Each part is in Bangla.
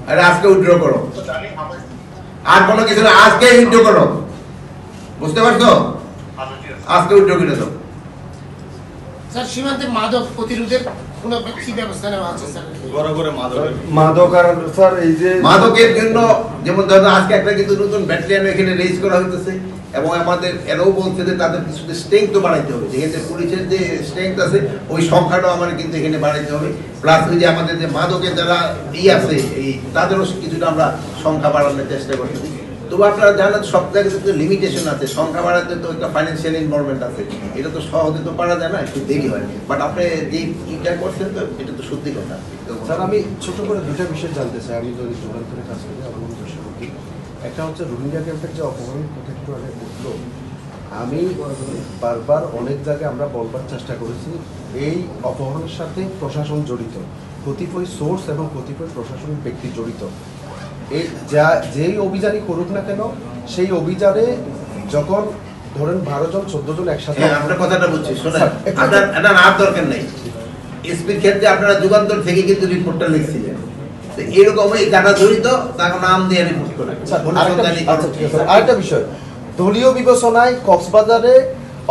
আরে আজকে উইথড্র করো, আর কোনো কিছু না, আজকে উইথড্র করো, বুঝতে পারছো? আজকে উইথড্র করে দাও। স্যার সীমান্তে মাদক প্রতিরোধের কোনো কি ব্যবস্থা নেওয়া আছে স্যার? মাদক আর স্যার এই যে মাদকের জন্য যেমন ধরুন আজকে একটা কিন্তু নতুন ব্যাটালিয়ন এখানে রেজ করা হইতেছে, এবং আমাদের এরাও বলছে যে তাদের কিছু স্ট্রেংথ তো বাড়াইতে হবে, যেখানে পুলিশের যে স্ট্রেংথ আছে ওই সংখ্যাটাও আমার কিন্তু এখানে বাড়াইতে হবে, প্লাস ওই যে আমাদের যে মাদকের যারা আছে এই তাদেরও কিছুটা আমরা সংখ্যা বাড়ানোর চেষ্টা করছি। তবু আপনারা জানেন সব জায়গায় তো লিমিটেশন আছে, সংখ্যা বাড়াতে তো একটা ফাইন্যান্সিয়াল ইনভলভমেন্ট আছে, এটা তো সহজে তো পারা যায় না, একটু দেরি হয়। বাট আপনি যে ইটা করছেন তো এটা তো সত্যি কথা। স্যার আমি ছোট করে দুটা বিষয় জানতে চাই, আমি যদি যুগান্তরে কাজ করি অপহরণ দর্শকী, একটা হচ্ছে রোহিঙ্গা ক্যাম্পের যে অপহরণ কথা একটু আগে উঠলো, আমি বারবার অনেক জায়গায় আমরা বলবার চেষ্টা করেছি এই অপহরণের সাথে প্রশাসন জড়িত, কতিপয় সোর্স এবং কতিপয় প্রশাসনিক ব্যক্তি জড়িত। এই যেই অভিযানই করুক না কেন সেই অভিযানে যখন ধরেন 12 জন 14 জন একসাথে, আপনার কথাটা বলছি শোনেন, আপনার আর দরকার নেই, এসপির ক্ষেত্রে আপনারা যুগান্তর থেকে কিন্তু রিপোর্টটা লিখছিলেন, তো এরকমই যারা জড়িত তার নাম দিয়ে রিপোর্ট করে। আরেকটা বিষয়, দলীয় বিবেচনায় কক্সবাজারে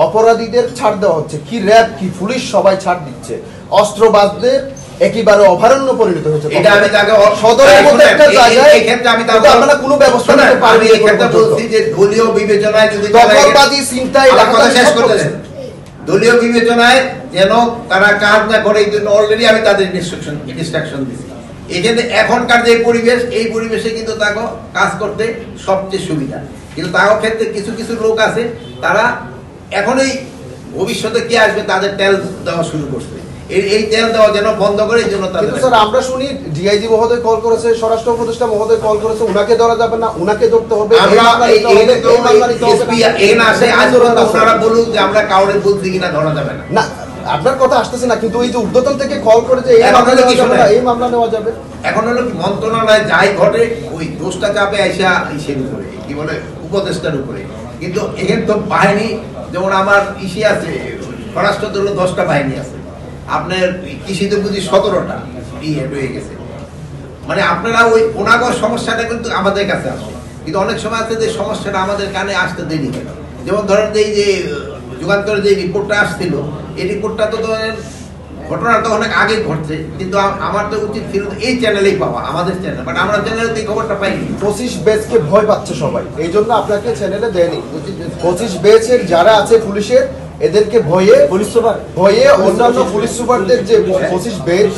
অপরাধীদের ছাড় দেওয়া হচ্ছে, কি র্যাব কি পুলিশ সবাই ছাড় দিচ্ছে, অস্ত্রবাজদের একেবারে অভয়ারণ্য পরিণত হয়েছে। এটা আমি তাকে সদরের মতো একটা জায়গায় এই ক্ষেত্রে আমি তাকে আপনারা কোনো ব্যবস্থা নিতে পারবেন? এই ক্ষেত্রে বলছি যে দলীয় বিবেচনায় যদি দখলবাজি চিন্তায় কথা শেষ করতে দেন, দলীয় বিবেচনায় যেন তারা কাজ না করে এই জন্য অলরেডি আমি তাদের ইনস্ট্রাকশন দিচ্ছি। এখানে এখনকার যে পরিবেশ, এই পরিবেশে কিন্তু তাকে কাজ করতে সবচেয়ে সুবিধা, কিন্তু তার ক্ষেত্রে কিছু কিছু লোক আছে তারা এখনই ভবিষ্যতে কি আসবে তাদের তেল দেওয়া শুরু করছে, এই তেল দেওয়া যেন বন্ধ করে, এই জন্য তাদের। স্যার আমরা শুনি ডিআইজি মহোদয় কল করেছে, স্বরাষ্ট্র উপদেষ্টা মহোদয় কল করেছে, উনাকে ধরা যাবে না, উনাকে ধরতে হবে। আপনারা বলুন যে আমরা কাউরে বলছি কিনা ধরা যাবে না, না আপনার কথা আসতেছে না, কিন্তু এই যে ঊর্ধ্বতন থেকে কল করে যে এই মামলা নেওয়া যাবে, এখন হলো কি মন্ত্রণালয়ে যাই ঘটে ওই দোষটা চাপে আইসা ইসের উপরে, কি বলে উপদেষ্টার উপরে, কিন্তু এখানে তো বাহিনী যেমন আমার ইসে আছে, স্বরাষ্ট্র দল 10টা বাহিনী আছে, আপনার কৃষিতে বুঝি 17টা রয়ে গেছে, মানে আপনারা ওই ওনাগর সমস্যাটা কিন্তু আমাদের কাছে আসে, কিন্তু অনেক সময় আছে যে সমস্যাটা আমাদের কানে আসতে দেরি হয়। যেমন ধরেন এই যে যুগান্তরের যে রিপোর্টটা আসছিল, এই রিপোর্টটা তো ধরেন ঘটনা তো অনেক আগে ঘটছে, কিন্তু আমার তো উচিত ছিল এই চ্যানেলেই পাওয়া, আমাদের চ্যানেল, বাট আমরা চ্যানেলে এই খবরটা পাইনি। 25 ব্যাচকে ভয় পাচ্ছে সবাই, এই জন্য আপনাকে চ্যানেলে দেয়নি। 25 ব্যাচের যারা আছে পুলিশের, এদেরকে ভয়ে অন্যান্য পুলিশ সুপারদের যে 25 ব্যাচ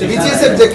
বিজিএস এর যে